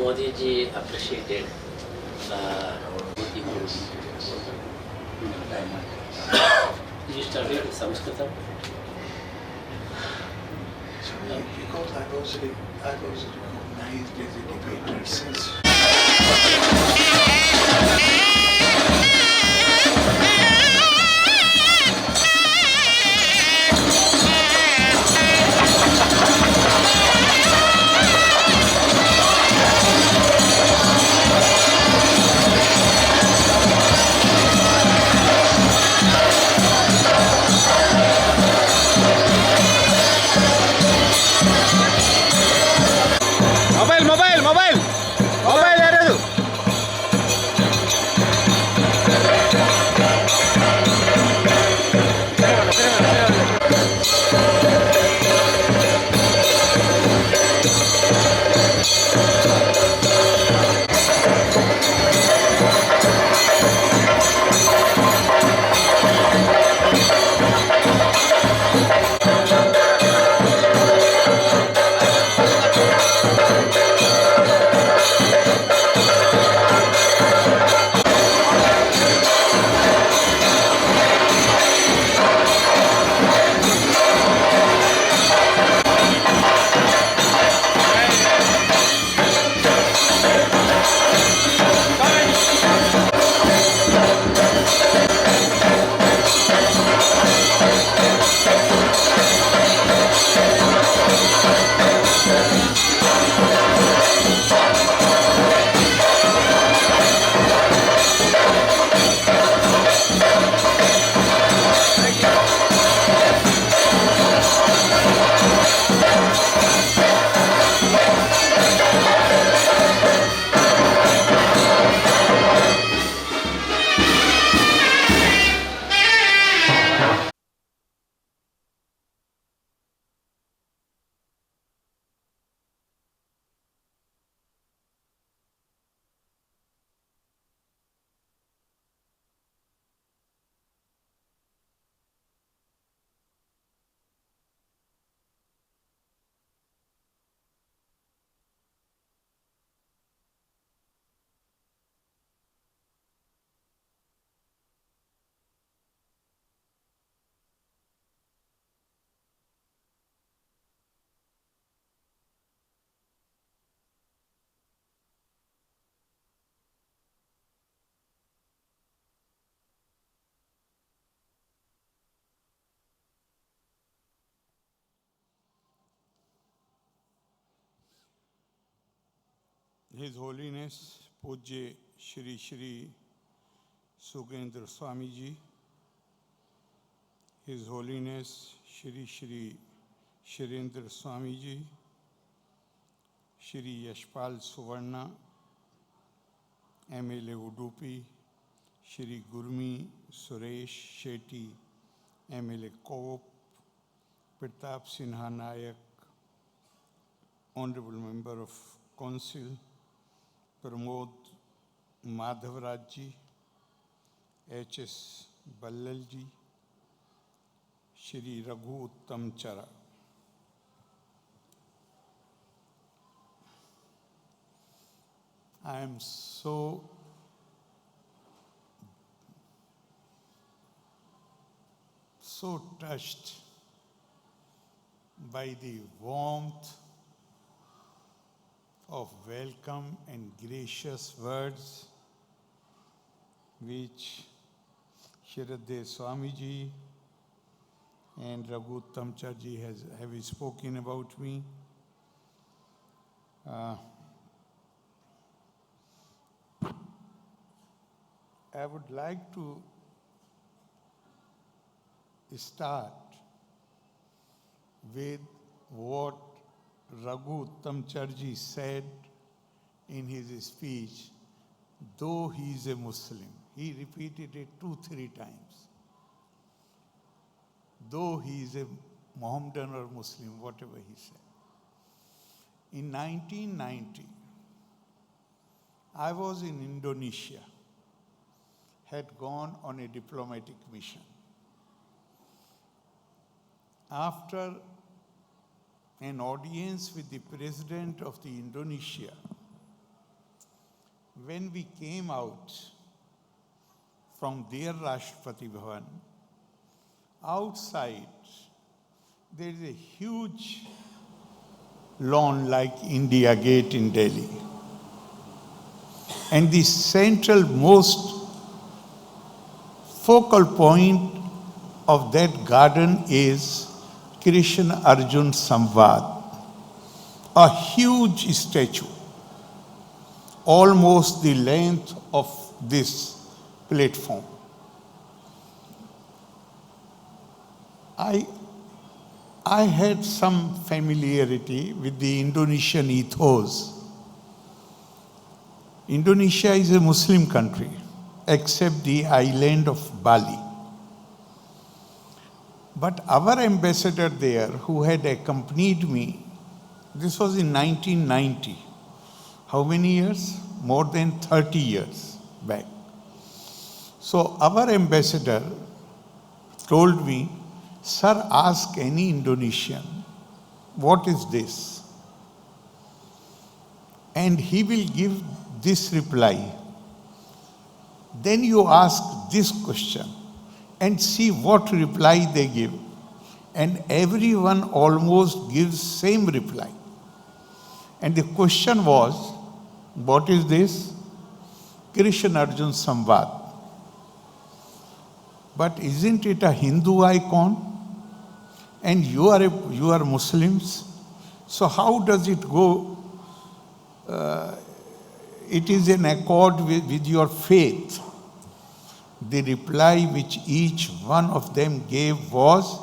Modi ji appreciated Modi Guru. You studied Sanskritam? Because I was recognized as a debater since. Mobile ಯಾರದು? His Holiness Pujya Shri Shri Sugendra Swami Ji, His Holiness Shri Shri Shirendra Swami Ji, Shri Yashpal Suvarna, MLA Udupi, Shri Gurmi Suresh Shetty, MLA Cope, Pratap Sinha Nayak, Honorable Member of Council, Pramod Madhavraj Ji, H.S. Ballal Ji, Shri Raghu Uttam Chara. I am so touched by the warmth of welcome and gracious words which Shraddha Swamiji and Raghu Uttam Ji have spoken about me. I would like to start with what Raghu Uttam Ji said in his speech, though he is a Muslim. He repeated it 2-3 times. Though he is a Mohammedan or Muslim, whatever he said. In 1990, I was in Indonesia, had gone on a diplomatic mission. After an audience with the President of the Indonesia, when we came out from their Rashtrapati Bhavan, outside there is a huge lawn like India Gate in Delhi. And the central most focal point of that garden is Krishna Arjun Samvad, a huge statue, almost the length of this platform. I had some familiarity with the Indonesian ethos. Indonesia is a Muslim country, except the island of Bali. But our ambassador there, who had accompanied me, this was in 1990. How many years? More than 30 years back. So our ambassador told me, "Sir, ask any Indonesian, what is this?" And he will give this reply. Then you ask this question and see what reply they give. And everyone almost gives same reply. And the question was, what is this? Krishna Arjun Samvad. But isn't it a Hindu icon? And you are Muslims. So how does it go? It is in accord with your faith. The reply which each one of them gave was,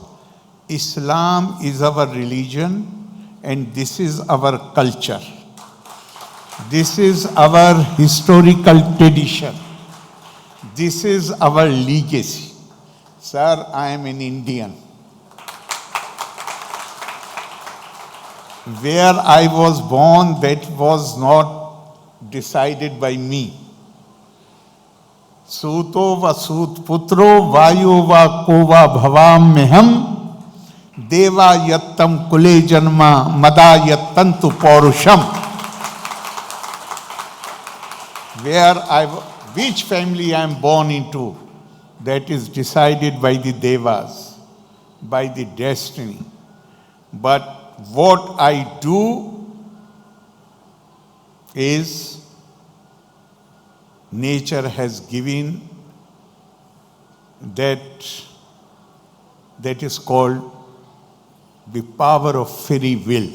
Islam is our religion and this is our culture. This is our historical tradition. This is our legacy. Sir, I am an Indian. Where I was born, that was not decided by me. Suto va sut putro vayu va kova bhavam meham deva yattam kule janma mada yattantu paurusham. Which family I am born into, that is decided by the devas, by the destiny. But what I do is nature has given that is called the power of free will.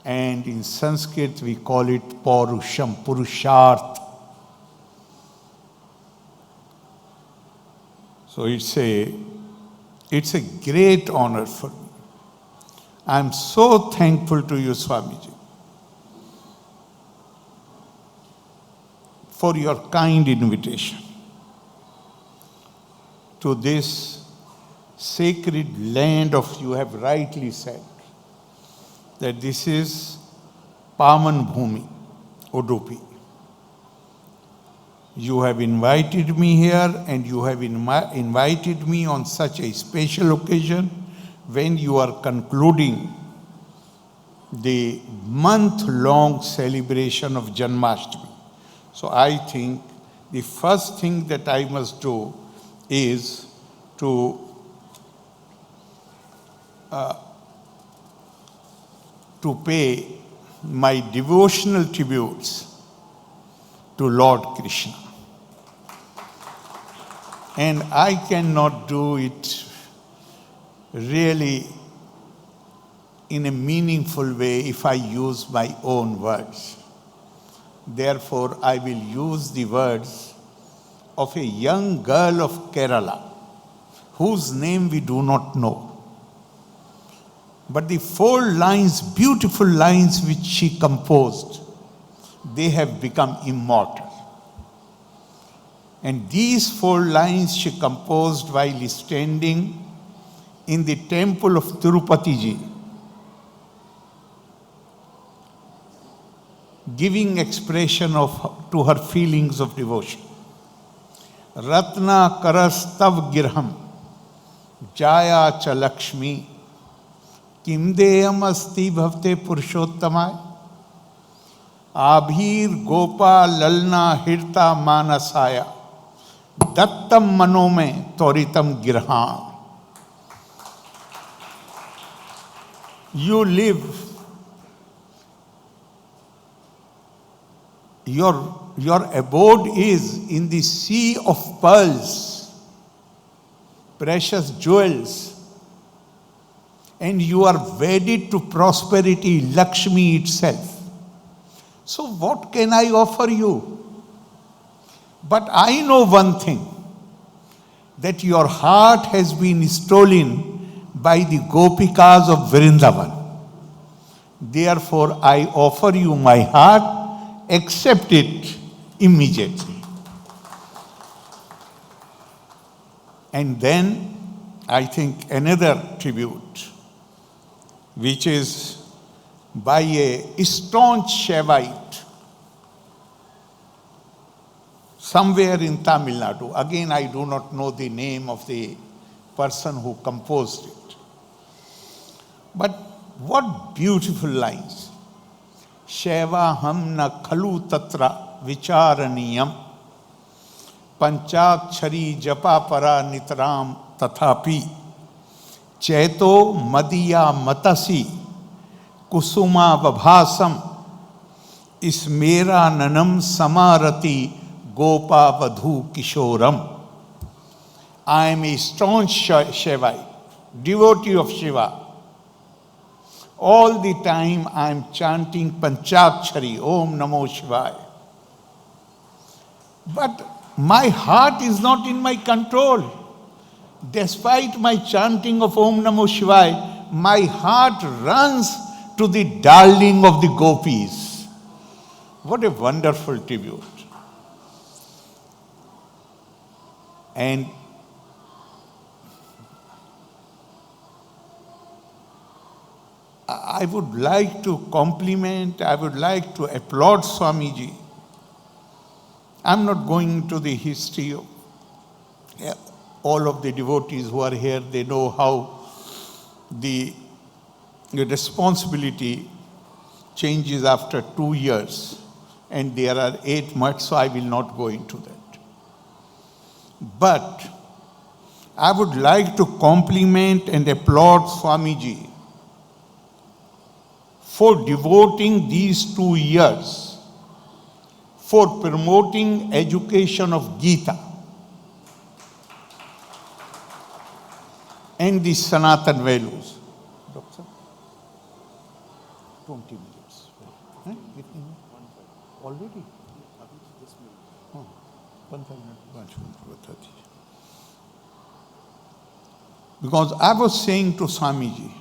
And in Sanskrit we call it Paurusham, Purusharth. So it's a great honor for me. I am so thankful to you, Swamiji, for your kind invitation to this sacred land of, you have rightly said, that this is Paman Bhumi, Udupi. You have invited me here, and you have invited me on such a special occasion when you are concluding the month-long celebration of Janmashtami. So I think the first thing that I must do is to pay my devotional tributes to Lord Krishna. And I cannot do it really in a meaningful way if I use my own words. Therefore, I will use the words of a young girl of Kerala, whose name we do not know. But the 4 lines, beautiful lines which she composed, they have become immortal. And these 4 lines she composed while standing in the temple of Tirupati Ji, giving expression to her feelings of devotion. Ratna karas tav girham, jaya cha lakshmi, kim deyam asti bhavte purushottamay. Abhir Gopa Lalna Hirta Manasaya Dattam Manome Toritam Girhan. You live, your abode is in the sea of pearls, precious jewels, and you are wedded to prosperity, Lakshmi itself. So what can I offer you? But I know one thing, that your heart has been stolen by the Gopikas of Vrindavan. Therefore, I offer you my heart, accept it immediately. And then, I think another tribute, which is by a staunch Shaivite, somewhere in Tamil Nadu. Again, I do not know the name of the person who composed it. But what beautiful lines. Shaiva ham na khalu tatra vicharaniyam panchakshari japa para nitram tathapi cheto madiya matasi kusuma vabhasam ismera nanam samarati gopa vadhu kishoram. I am a staunch Shaivite, devotee of Shiva. All the time I am chanting Panchakshari, Om Namo Shivaya. But my heart is not in my control. Despite my chanting of Om Namo Shivaya, my heart runs to the darling of the gopis. What a wonderful tribute. And I would like to compliment, I would like to applaud Swamiji. I'm not going into the history of all of the devotees who are here. They know how the responsibility changes after 2 years, and there are 8 months, so I will not go into that. But I would like to compliment and applaud Swamiji for devoting these 2 years for promoting education of Gita and the Sanatan values. Doctor? 20 minutes. Already? Oh, 1 minute. Because I was saying to Swamiji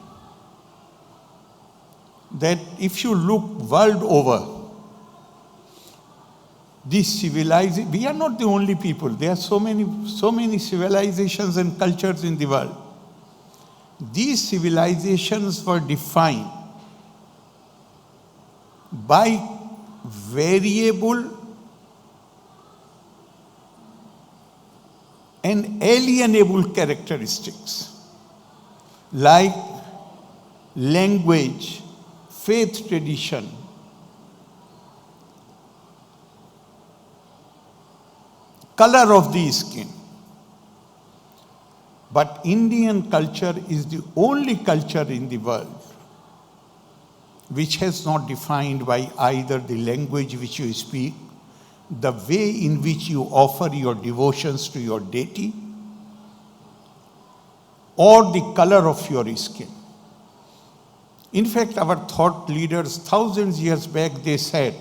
that if you look world over, this civilization, we are not the only people. There are so many civilizations and cultures in the world. These civilizations were defined by variable and alienable characteristics like language, faith tradition, color of the skin. But Indian culture is the only culture in the world which has not defined by either the language which you speak, the way in which you offer your devotions to your deity, or the color of your skin. In fact, our thought leaders, thousands years back, they said,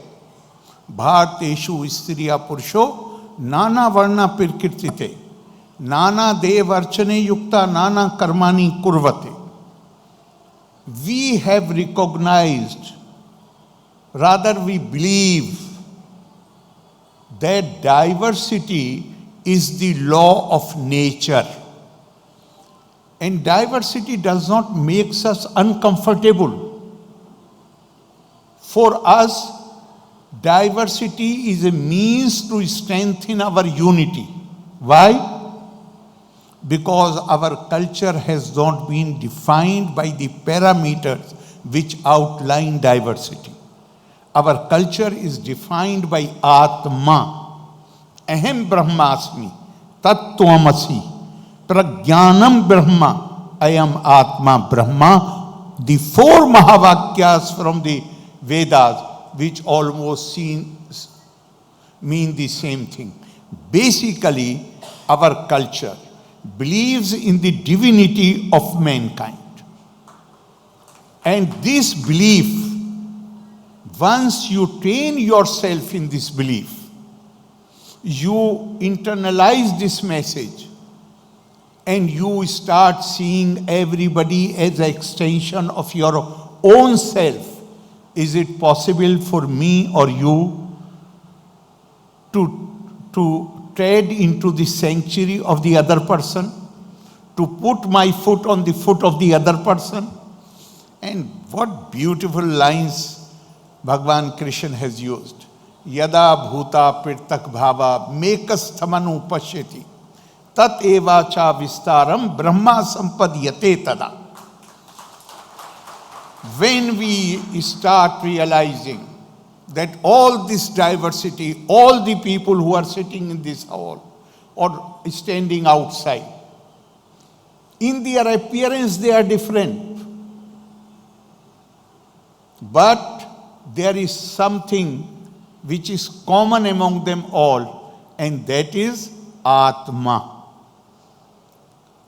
Bharteshu Istriya Purusho Nana Varna Pirkirtite Nana Dev Archane Yukta Nana Karmani Kurvate. We have recognized, rather we believe, that diversity is the law of nature. And diversity does not make us uncomfortable. For us, diversity is a means to strengthen our unity. Why? Because our culture has not been defined by the parameters which outline diversity. our culture is defined by Atma. Aham Brahmasmi, Tattvamasi, Prajnanam Brahma, I am Atma Brahma. The four Mahavakyas from the Vedas, which almost mean the same thing. Basically, our culture believes in the divinity of mankind. And this belief, once you train yourself in this belief, you internalize this message and you start seeing everybody as an extension of your own self. Is it possible for me or you to tread into the sanctuary of the other person? To put my foot on the foot of the other person? And what beautiful lines Bhagavan Krishna has used. Yada bhuta pirtak bhava mekasthamanu pashyati tat eva cha vistaram brahma sampadyate tada. When we start realizing that all this diversity, all the people who are sitting in this hall or standing outside, in their appearance they are different. But there is something which is common among them all, and that is Atma.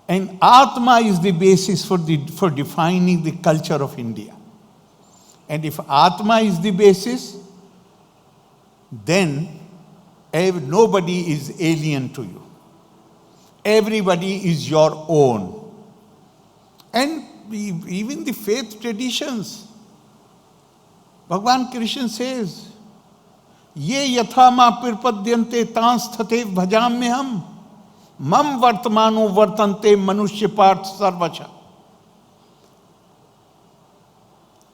And Atma is the basis for defining the culture of India. And if Atma is the basis, then nobody is alien to you. Everybody is your own. And even the faith traditions, Bhagavan Krishna says, Ye yatha ma pirpadyante tansthate bhajamyaham mam vartamano vartante manushya parth sarvacha.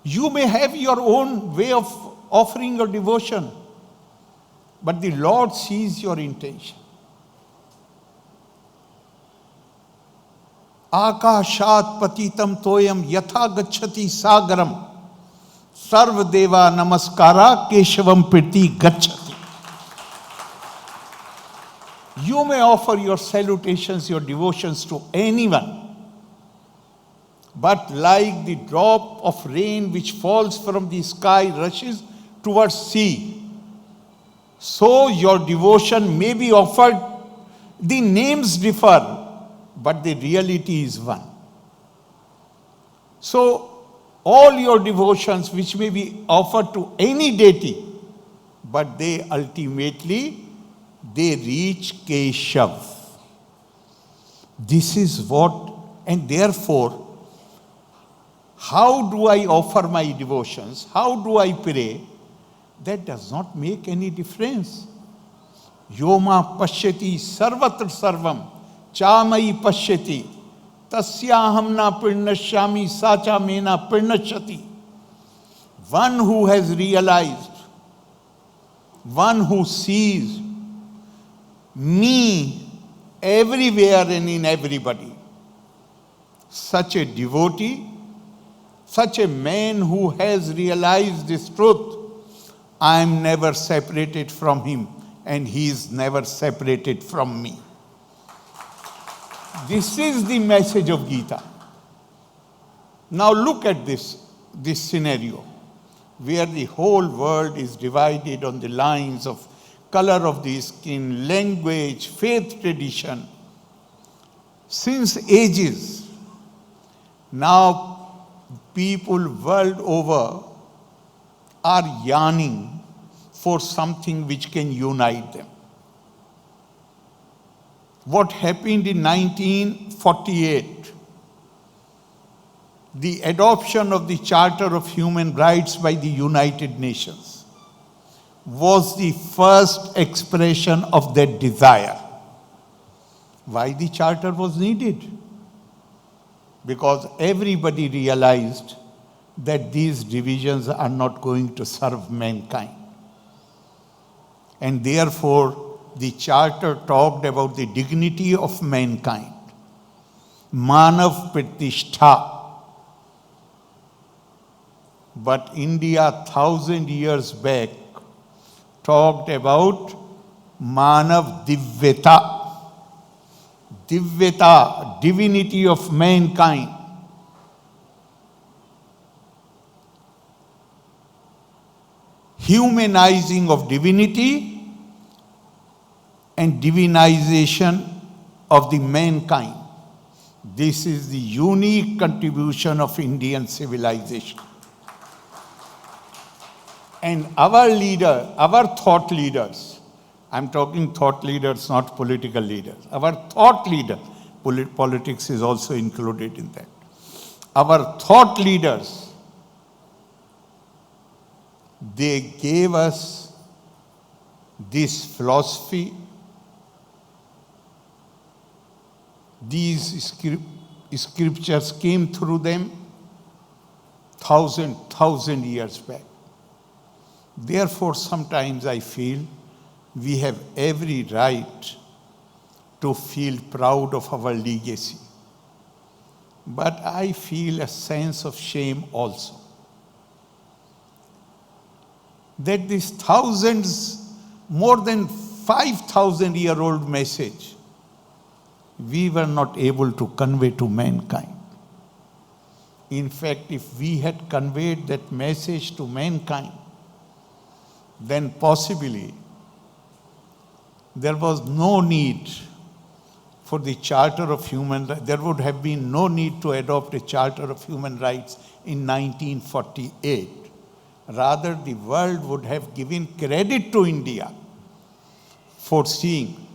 You may have your own way of offering your devotion, but the Lord sees your intention. Akashat patitam toyam yatha gacchati sagaram sarvadeva namaskara keshavam priti gacchati. You may offer your salutations, your devotions to anyone, but like the drop of rain which falls from the sky rushes towards sea, so your devotion may be offered. The names differ, but the reality is one. So, all your devotions which may be offered to any deity, but they ultimately, they reach Keshav. This is what, and therefore, how do I offer my devotions? How do I pray? That does not make any difference. Yoma pashyati sarvatra sarvam chamai pashyati tasyaham na pirnashyami sacha mena pirnashyati. One who has realized, one who sees me everywhere and in everybody, such a devotee, such a man who has realized this truth, I am never separated from him and he is never separated from me. This is the message of Gita. Now look at this scenario where the whole world is divided on the lines of color of the skin, language, faith, tradition. Since ages, now people world over are yearning for something which can unite them. What happened in 1948, the adoption of the Charter of Human Rights by the United Nations, was the first expression of that desire. Why the charter was needed? Because everybody realized that these divisions are not going to serve mankind. And therefore, the charter talked about the dignity of mankind. Manav Pratishtha. But India 1,000 years back talked about Manav Divyata. Divyata, divinity of mankind. Humanizing of divinity and divinization of the mankind. This is the unique contribution of Indian civilization. And our leader, our thought leaders, I'm talking thought leaders, not political leaders. Our thought leader, politics is also included in that. Our thought leaders, they gave us this philosophy, these scriptures came through them thousand years back. Therefore, sometimes I feel we have every right to feel proud of our legacy. But I feel a sense of shame also. That this more than 5,000-year-old message, we were not able to convey to mankind. In fact, if we had conveyed that message to mankind, then possibly there was no need for the Charter of Human Rights. There would have been no need to adopt a Charter of Human Rights in 1948. Rather, the world would have given credit to India for seeing.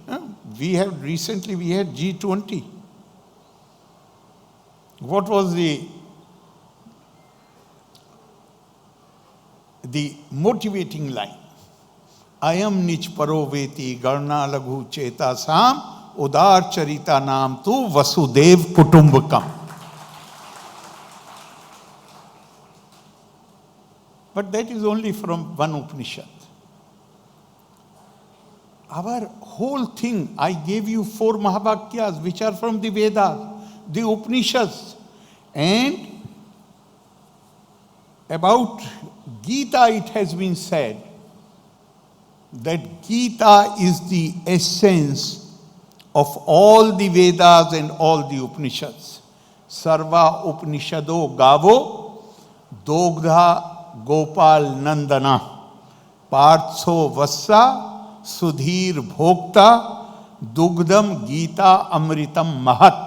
Recently we had G20. What was the motivating line? Ayam nich paroveti garna laghu cheta sam udar charita nam tu vasudev kutumbakam. But that is only from one Upanishad. Our whole thing, I gave you 4 Mahavakyas which are from the Vedas, the Upanishads. And about Gita it has been said that Gita is the essence of all the Vedas and all the Upanishads. Sarva Upanishado Gavo Dogdha Gopal Nandana Partho Vassa Sudhir Bhokta Dugdam Gita Amritam Mahat.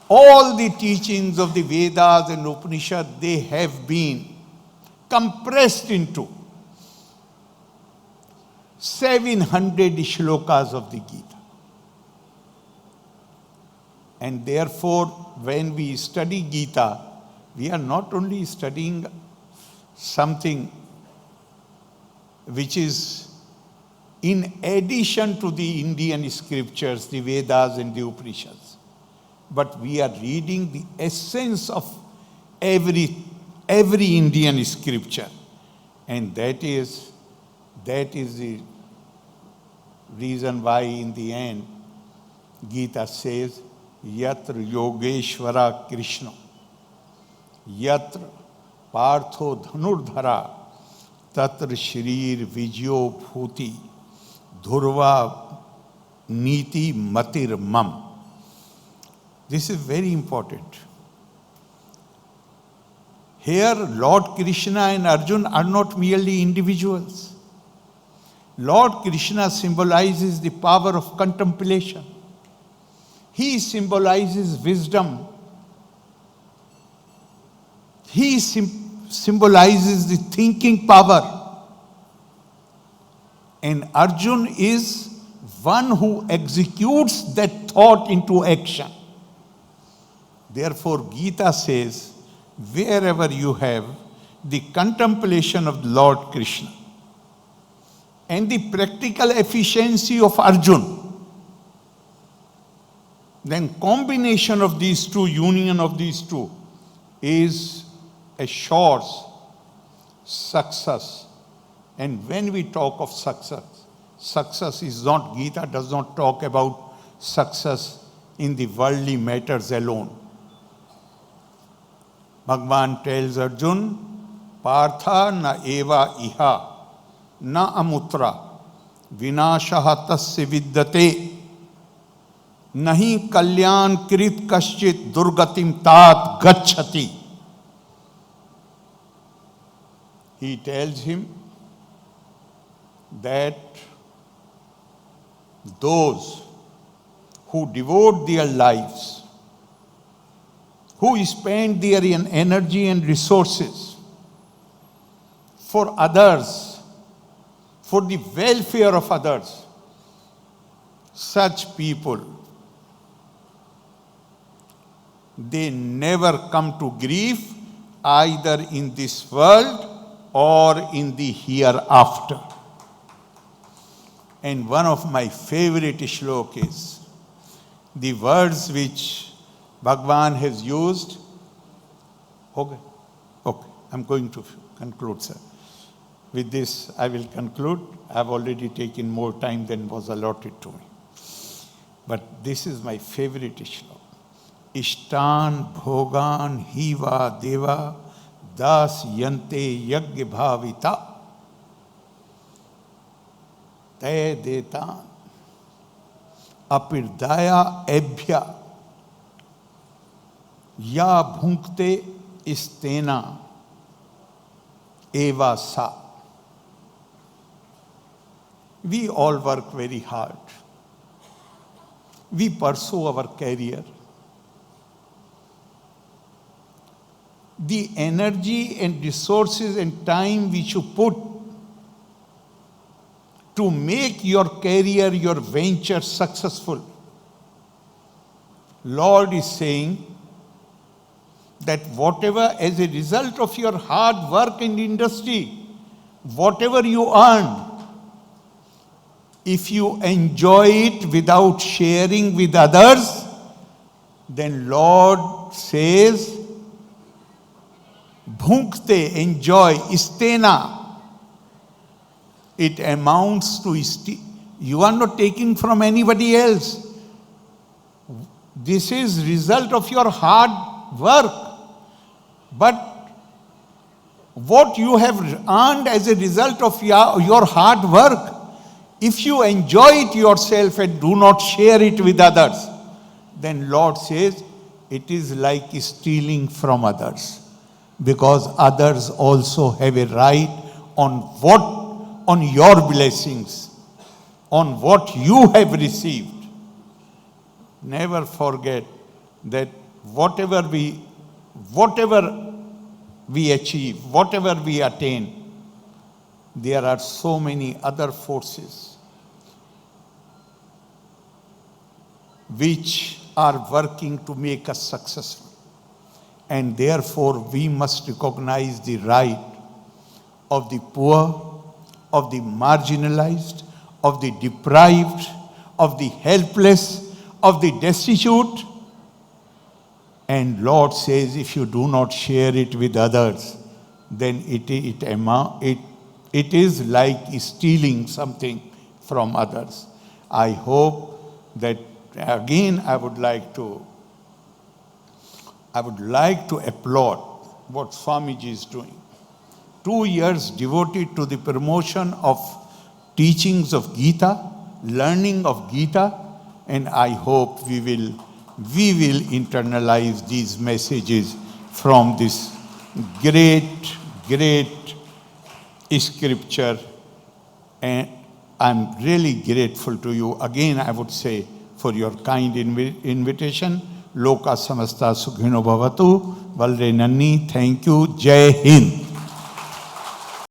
All the teachings of the Vedas and Upanishads, they have been compressed into 700 shlokas of the Gita. And therefore, when we study Gita, we are not only studying something which is in addition to the Indian scriptures, the Vedas and the Upanishads, but we are reading the essence of every Indian scripture. And that is the reason why in the end Gita says, Yatra Yogeshwara Krishna, Yatra Partho Dhanurdhara, Tatra Shrir Vijyo Bhuti, Dhurva Niti Matir Mam. This is very important. Here, Lord Krishna and Arjuna are not merely individuals. Lord Krishna symbolizes the power of contemplation. He symbolizes wisdom. He symbolizes the thinking power. And Arjuna is one who executes that thought into action. Therefore, Gita says, wherever you have the contemplation of Lord Krishna and the practical efficiency of Arjuna, then combination of these two, union of these two, is assures success. And when we talk of success, success is not, Gita does not talk about success in the worldly matters alone. Bhagavan tells Arjun, Partha na eva iha na amutra vinashaha tasya vidyate nahi kalyan krit kaschit durgatim tat gacchati. He tells him that those who devote their lives, who spend their energy and resources for others, for the welfare of others, such people, they never come to grief either in this world or in the hereafter. And one of my favorite shlokas is the words which Bhagavan has used. Okay, I'm going to conclude, sir. With this, I will conclude. I have already taken more time than was allotted to me. But this is my favorite shloka. Ishtan bhogan hiva deva das yante yagya bhavita te detan apirdaya ebhya ya bhunkte istena eva sa. We all work very hard. We pursue our career. The energy and resources and time which you put to make your career, your venture successful, Lord is saying that whatever as a result of your hard work and industry, whatever you earn, if you enjoy it without sharing with others, then Lord says, bhunkte, enjoy, istena. It amounts to, you are not taking from anybody else. This is result of your hard work. But what you have earned as a result of your hard work, if you enjoy it yourself and do not share it with others, then Lord says, it is like stealing from others. Because others also have a right on your blessings, on what you have received. Never forget that whatever we achieve, whatever we attain, there are so many other forces which are working to make us successful. And therefore, we must recognize the right of the poor, of the marginalized, of the deprived, of the helpless, of the destitute. And Lord says, if you do not share it with others, then it is like stealing something from others. I hope that, again, I would like to applaud what Swamiji is doing. 2 years devoted to the promotion of teachings of Gita, learning of Gita, and I hope we will internalize these messages from this great scripture. And I'm really grateful to you. Again, I would say, for your kind invitation. Loka samasta sukhino bhavatu. Valre Nanni, thank you. Jai Hind.